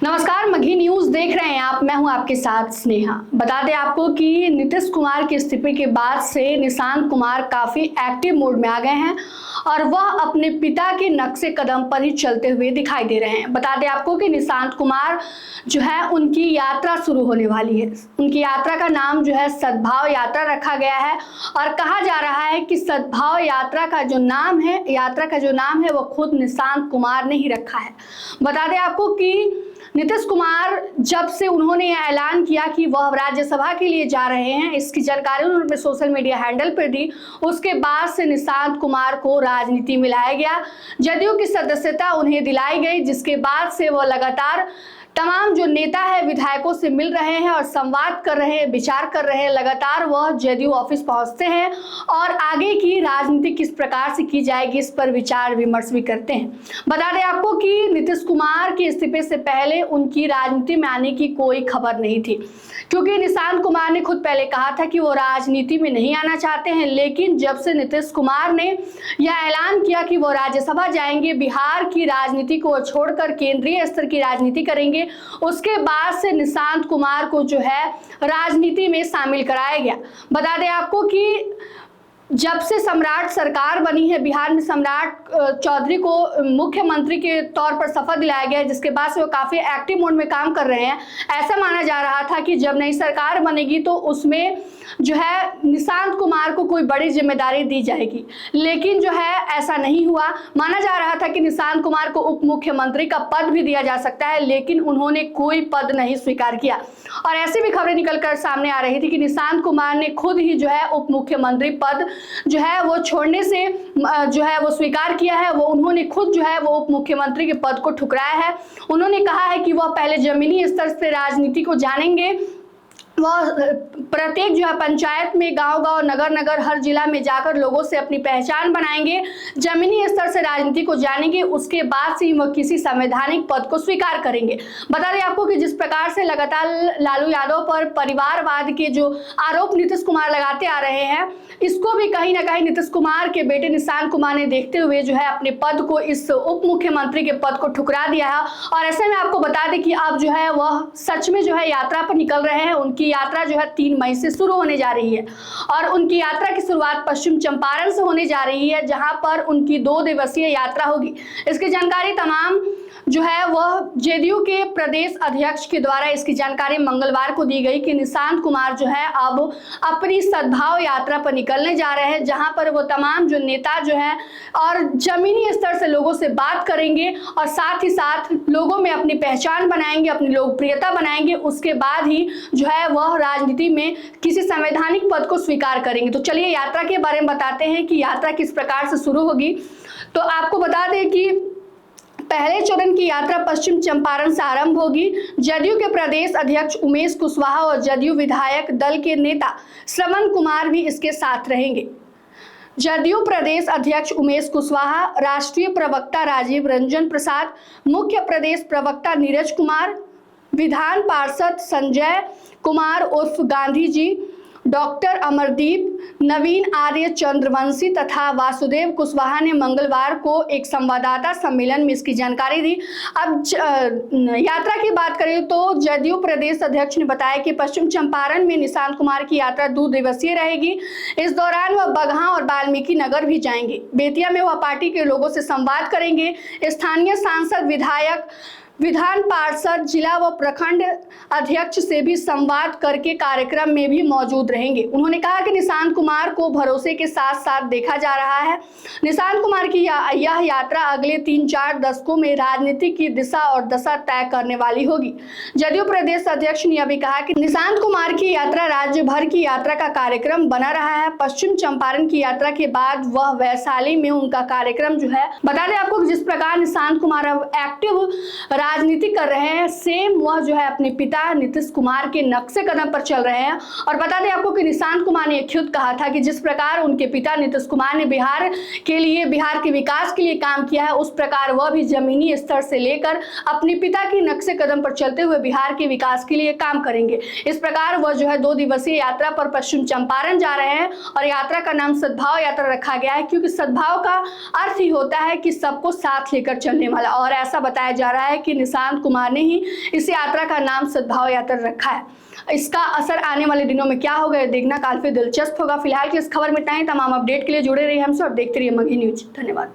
नमस्कार, मघी न्यूज देख रहे हैं आप। मैं हूं आपके साथ स्नेहा। बता दें आपको कि नीतीश कुमार के इस्तीफे के बाद से निशांत कुमार काफी एक्टिव मोड में आ गए हैं और वह अपने पिता के नक्शे कदम पर ही चलते हुए दिखाई दे रहे हैं। बता दें आपको कि निशांत कुमार जो है उनकी यात्रा शुरू होने वाली है। उनकी यात्रा का नाम जो है सद्भाव यात्रा रखा गया है और कहा जा रहा है कि सद्भाव यात्रा का जो नाम है वो खुद निशांत कुमार ने ही रखा है। बता दें आपको कि नीतीश कुमार जब से उन्होंने ऐलान किया कि वह राज्यसभा के लिए जा रहे हैं, इसकी जानकारी उन्होंने सोशल मीडिया हैंडल पर दी, उसके बाद से निशांत कुमार को राजनीति में लाया गया। जदयू की सदस्यता उन्हें दिलाई गई, जिसके बाद से वह लगातार तमाम जो नेता है विधायकों से मिल रहे हैं और संवाद कर रहे हैं, विचार कर रहे हैं। लगातार वह जदयू ऑफिस पहुंचते हैं और आगे की राजनीति किस प्रकार से की जाएगी इस पर विचार विमर्श भी करते हैं। बता दें आपको कि नीतीश कुमार के इस्तीफे से पहले उनकी राजनीति में आने की कोई खबर नहीं थी, क्योंकि निशांत कुमार ने खुद पहले कहा था कि वो राजनीति में नहीं आना चाहते हैं। लेकिन जब से नीतीश कुमार ने यह ऐलान किया कि वो राज्यसभा जाएंगे, बिहार की राजनीति को छोड़कर केंद्रीय स्तर की राजनीति करेंगे, उसके बाद से निशांत कुमार को जो है राजनीति में शामिल कराया गया। बता दें आपको कि जब से सम्राट सरकार बनी है, बिहार में सम्राट चौधरी को मुख्यमंत्री के तौर पर शपथ दिलाया गया है, जिसके बाद से वो काफी एक्टिव मोड में काम कर रहे हैं। ऐसा माना जा रहा था कि जब नई सरकार बनेगी तो उसमें जो है निशांत कुमार को कोई बड़ी जिम्मेदारी दी जाएगी, लेकिन जो है ऐसा नहीं हुआ। माना जा रहा था कि निशांत कुमार को उप मुख्यमंत्री का पद भी दिया जा सकता है, लेकिन उन्होंने कोई पद नहीं स्वीकार किया। और ऐसी भी खबरें निकलकर सामने आ रही थी कि निशांत कुमार ने खुद ही जो है उप मुख्यमंत्री पद जो है वो छोड़ने से जो है वो स्वीकार किया है। वो उन्होंने खुद जो है वो उप मुख्यमंत्री के पद को ठुकराया है। उन्होंने कहा है कि वह पहले जमीनी स्तर से राजनीति को जानेंगे, वह प्रत्येक जो है पंचायत में, गांव-गांव, नगर-नगर, हर जिला में जाकर लोगों से अपनी पहचान बनाएंगे, जमीनी स्तर से राजनीति को जानेंगे, उसके बाद से वह किसी संवैधानिक पद को स्वीकार करेंगे। बता दें आपको कि जिस प्रकार से लगातार लालू यादव पर परिवारवाद के जो आरोप नीतीश कुमार लगाते आ रहे हैं, इसको भी कहीं ना कहीं नीतीश कुमार के बेटे निशांत कुमार ने देखते हुए जो है अपने पद को, इस उप मुख्यमंत्री के पद को ठुकरा दिया है। और ऐसे में आपको बता दें कि अब जो है वह सच में जो है यात्रा पर निकल रहे हैं। उनकी यात्रा जो है 3 मई से शुरू होने जा रही है और उनकी यात्रा की शुरुआत पश्चिम चंपारण से होने जा रही है, जहां पर उनकी 2 दिवसीय यात्रा होगी। इसकी जानकारी तमाम जो है वह जदयू के प्रदेश अध्यक्ष के द्वारा इसकी जानकारी मंगलवार को दी गई कि निशांत कुमार जो है अब अपनी सद्भाव यात्रा पर निकलने जा रहे हैं, जहां पर वो तमाम जो नेता जो है और जमीनी स्तर से लोगों से बात करेंगे और साथ ही साथ लोगों में अपनी पहचान बनाएंगे, अपनी लोकप्रियता बनाएंगे। उसके बाद ही जो है वह राजनीति में किसी संवैधानिक पद को स्वीकार करेंगे। तो चलिए यात्रा के बारे में बताते हैं कि यात्रा किस प्रकार से शुरू होगी। तो आपको बता दें कि पहले चरण की यात्रा पश्चिम चंपारण से आरंभ होगी। जदयू के प्रदेश अध्यक्ष उमेश कुशवाहा और जदयू विधायक दल के नेता श्रवण कुमार भी इसके साथ रहेंगे। जदयू प्रदेश अध्यक्ष उमेश कुशवाहा, राष्ट्रीय प्रवक्ता राजीव रंजन प्रसाद, मुख्य प्रदेश प्रवक्ता नीरज कुमार, विधान पार्षद संजय कुमार उर्फ गांधी जी, डॉक्टर अमरदीप, नवीन आर्य चंद्रवंशी तथा वासुदेव कुशवाहा ने मंगलवार को एक संवाददाता सम्मेलन में इसकी जानकारी दी। अब यात्रा की बात करें तो जदयू प्रदेश अध्यक्ष ने बताया कि पश्चिम चंपारण में निशांत कुमार की यात्रा 2 दिवसीय रहेगी। इस दौरान वह बगहा और वाल्मीकि नगर भी जाएंगे। बेतिया में वह पार्टी के लोगों से संवाद करेंगे। स्थानीय सांसद, विधायक, विधान पार्षद, जिला व प्रखंड अध्यक्ष से भी संवाद करके कार्यक्रम में भी मौजूद रहेंगे। उन्होंने कहा कि निशांत कुमार को भरोसे के साथ साथ देखा जा रहा है। निशांत कुमार की यह यात्रा अगले 3-4 दशकों में राजनीति की दिशा और दशा तय करने वाली होगी। जदयू प्रदेश अध्यक्ष ने अभी कहा कि निशांत कुमार की यात्रा राज्य भर की यात्रा का कार्यक्रम बना रहा है। पश्चिम चंपारण की यात्रा के बाद वह वैशाली में उनका कार्यक्रम जो है, बता दें आपको जिस प्रकार निशांत कुमार अब एक्टिव राजनीति कर रहे हैं, सेम वह जो है अपने पिता नीतीश कुमार के नक्शे कदम पर चल रहे हैं। और बता दें आपको कि निशांत कुमार ने खुद कहा था कि जिस प्रकार उनके पिता नीतीश कुमार ने बिहार के विकास के लिए काम किया है, उस प्रकार वह भी जमीनी स्तर से लेकर अपने पिता के नक्शे कदम पर चलते हुए बिहार के विकास के लिए काम करेंगे। इस प्रकार वह जो है 2 दिवसीय यात्रा पर पश्चिम चंपारण जा रहे हैं और यात्रा का नाम सद्भाव यात्रा रखा गया है, क्योंकि सद्भाव का अर्थ ही होता है कि सबको साथ लेकर चलने वाला। और ऐसा बताया जा रहा है कि निशांत कुमार ने ही इस यात्रा का नाम सद्भाव यात्रा रखा है। इसका असर आने वाले दिनों में क्या होगा देखना काफी दिलचस्प होगा। फिलहाल की इस खबर में इतना ही। तमाम अपडेट के लिए जुड़े रहिए हमसे और देखते रहिए मंगी न्यूज। धन्यवाद।